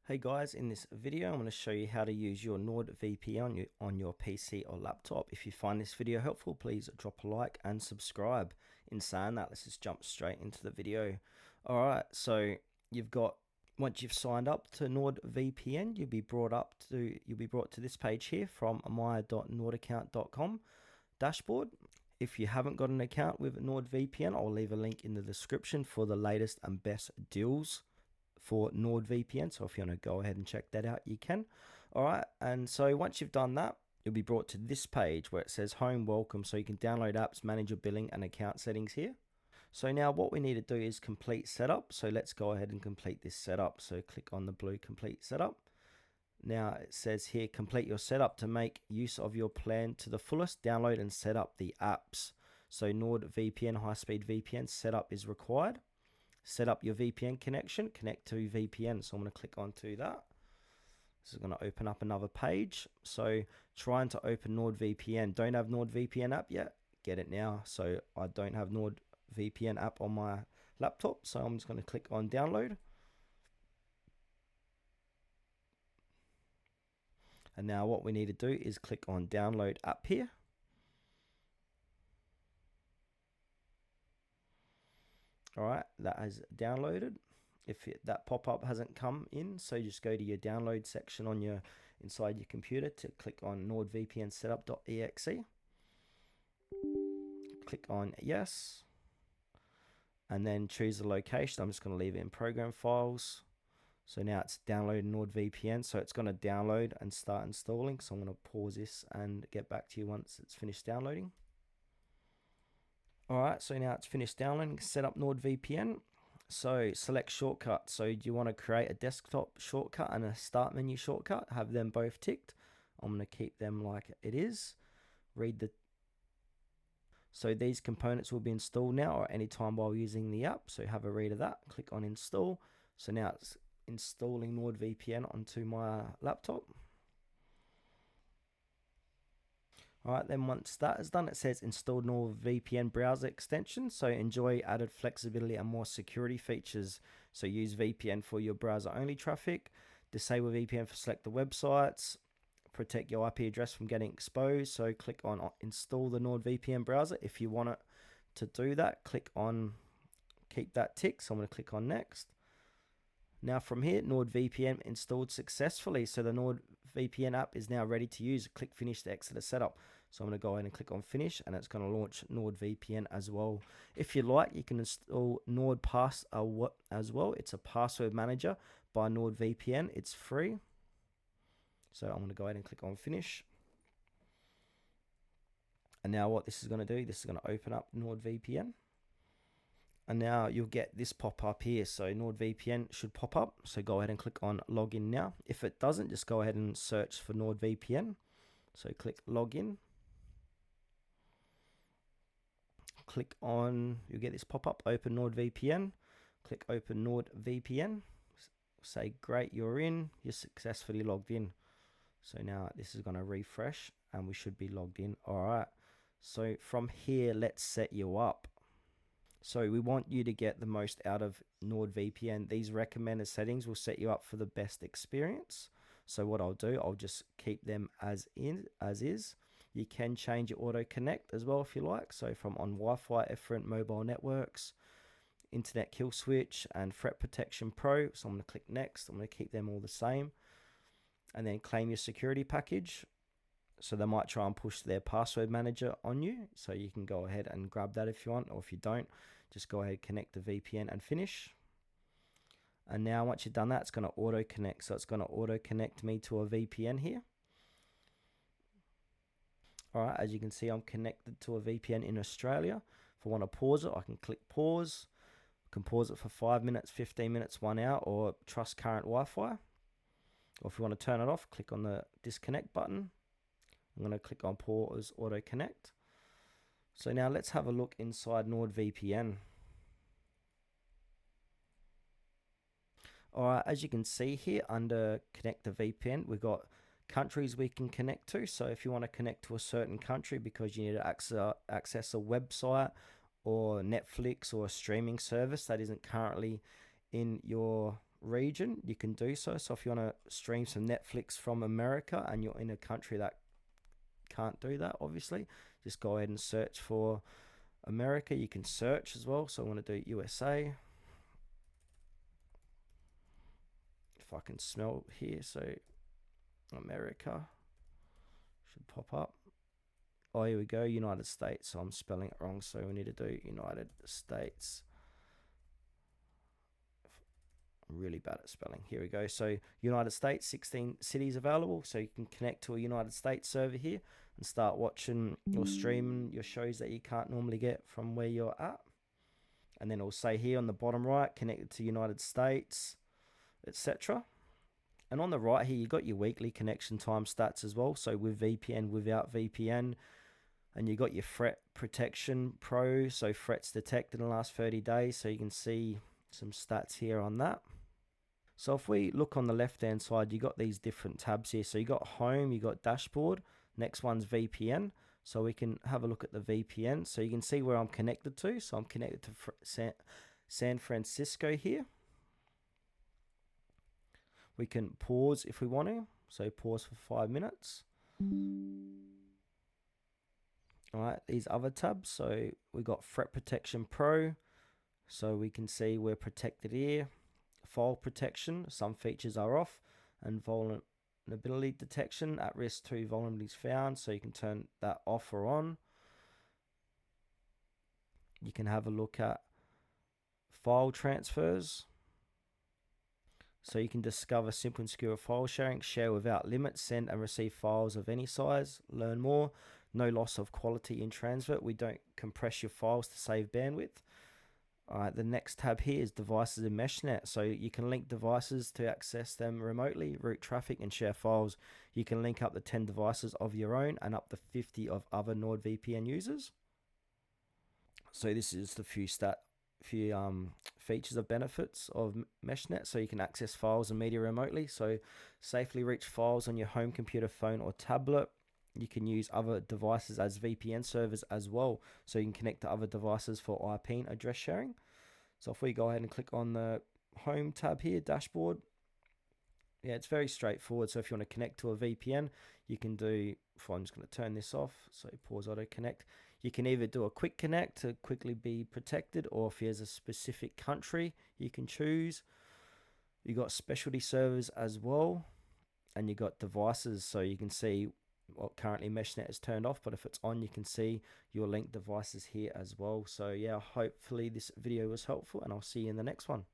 Hey guys, in this video I'm going to show you how to use your NordVPN on your PC or laptop. If you find this video helpful, please drop a like and subscribe. In saying that, let's just jump straight into the video. Alright, so once you've signed up to NordVPN, you'll be brought to this page here from my.nordaccount.com dashboard. If you haven't got an account with NordVPN, I'll leave a link in the description for the latest and best deals for NordVPN. So if you want to go ahead and check that out, you can. All right. And so once you've done that, you'll be brought to this page where it says home welcome. So you can download apps, manage your billing and account settings here. So now what we need to do is complete setup. So let's go ahead and complete this setup. So click on the blue complete setup. Now it says here, complete your setup to make use of your plan to the fullest. Download and set up the apps. So NordVPN high-speed VPN setup is required. Set up your VPN connection, connect to VPN. So I'm going to click onto that. This is going to open up another page. So trying to open NordVPN. Don't have NordVPN app yet? Get it now. So I don't have NordVPN app on my laptop. So I'm just going to click on download. And now what we need to do is click on download app here. All right, that has downloaded. If that pop-up hasn't come in, so just go to your download section on inside your computer to click on NordVPN setup.exe. Click on yes, and then choose the location. I'm just going to leave it in program files. So now it's downloading NordVPN, so it's going to download and start installing. So I'm going to pause this and get back to you once it's finished downloading. Alright, so now it's finished downloading. Set up NordVPN. So select shortcut. So do you want to create a desktop shortcut and a start menu shortcut? Have them both ticked. I'm going to keep them like it is. So these components will be installed now or anytime while using the app. So have a read of that. Click on install. So now it's installing NordVPN onto my laptop. Alright, then once that is done, it says installed NordVPN browser extension. So enjoy added flexibility and more security features. So use VPN for your browser only traffic. Disable VPN for selected websites. Protect your IP address from getting exposed. So click on install the NordVPN browser. If you want it to do that, click on keep that tick. So I'm going to click on next. Now from here, NordVPN installed successfully. So the NordVPN app is now ready to use. Click finish to exit the setup. So I'm going to go ahead and click on finish and it's going to launch NordVPN as well. If you like, you can install NordPass as well. It's a password manager by NordVPN. It's free. So I'm going to go ahead and click on finish. And now what this is going to do, this is going to open up NordVPN. And now you'll get this pop up here. So NordVPN should pop up. So go ahead and click on login now. If it doesn't, just go ahead and search for NordVPN. So click login. Click on, you'll get this pop up, open NordVPN. Click open NordVPN. Say great, you're in. You're successfully logged in. So now this is going to refresh and we should be logged in. All right. So from here, let's set you up. So we want you to get the most out of NordVPN. These recommended settings will set you up for the best experience. So what I'll do, I'll just keep them as is. You can change your auto connect as well if you like. So from on Wi-Fi, efferent mobile networks, internet kill switch and threat protection pro. So I'm going to click next. I'm going to keep them all the same. And then claim your security package. So they might try and push their password manager on you. So you can go ahead and grab that if you want, or if you don't, just go ahead, connect the VPN and finish. And now once you've done that, it's going to auto connect. So it's going to auto connect me to a VPN here. All right, as you can see, I'm connected to a VPN in Australia. If I want to pause it, I can click pause. I can pause it for 5 minutes, 15 minutes, 1 hour, or trust current Wi-Fi. Or if you want to turn it off, click on the disconnect button. I'm going to click on pause auto connect. So now let's have a look inside NordVPN. Alright, as you can see here under connect the VPN, we've got countries we can connect to. So if you want to connect to a certain country because you need to access a website or Netflix or a streaming service that isn't currently in your region, you can do so. So if you want to stream some Netflix from America and you're in a country that can't do that, obviously, just go ahead and search for America. You can search as well. So I want to do USA. If I can smell here, so America should pop up. Oh, here we go, United States. So I'm spelling it wrong, so we need to do United States. I'm really bad at spelling. Here we go. So United States, 16 cities available. So you can connect to a United States server here and start watching or streaming your shows that you can't normally get from where you're at. And then it'll say here on the bottom right, connected to United States, etc. And on the right here, you got your weekly connection time stats as well. So with VPN, without VPN, and you got your threat protection pro, so threats detected in the last 30 days. So you can see some stats here on that. So if we look on the left hand side, you got these different tabs here. So you got home, you got dashboard, next one's VPN. So we can have a look at the VPN. So you can see where I'm connected to. So I'm connected to San Francisco here. We can pause if we want to. So pause for 5 minutes. All right, these other tabs. So we got Threat Protection Pro. So we can see we're protected here. File protection, some features are off. And vulnerability detection, at risk to vulnerabilities found. So you can turn that off or on. You can have a look at file transfers. So you can discover simple and secure file sharing, share without limits, send and receive files of any size, learn more, no loss of quality in transfer. We don't compress your files to save bandwidth. All right, the next tab here is devices in MeshNet. So you can link devices to access them remotely, route traffic and share files. You can link up to 10 devices of your own and up to 50 of other NordVPN users. So this is the few features of benefits of MeshNet. So you can access files and media remotely. So safely reach files on your home computer, phone or tablet. You can use other devices as VPN servers as well. So you can connect to other devices for IP address sharing. So if we go ahead and click on the home tab here, dashboard. Yeah, it's very straightforward. So if you want to connect to a VPN, you can do, I'm just going to turn this off. So pause auto connect. You can either do a quick connect to quickly be protected, or if there's a specific country, you can choose. You got specialty servers as well, and you got devices. So you can see what currently MeshNet is turned off, but if it's on, you can see your linked devices here as well. So yeah, hopefully this video was helpful, and I'll see you in the next one.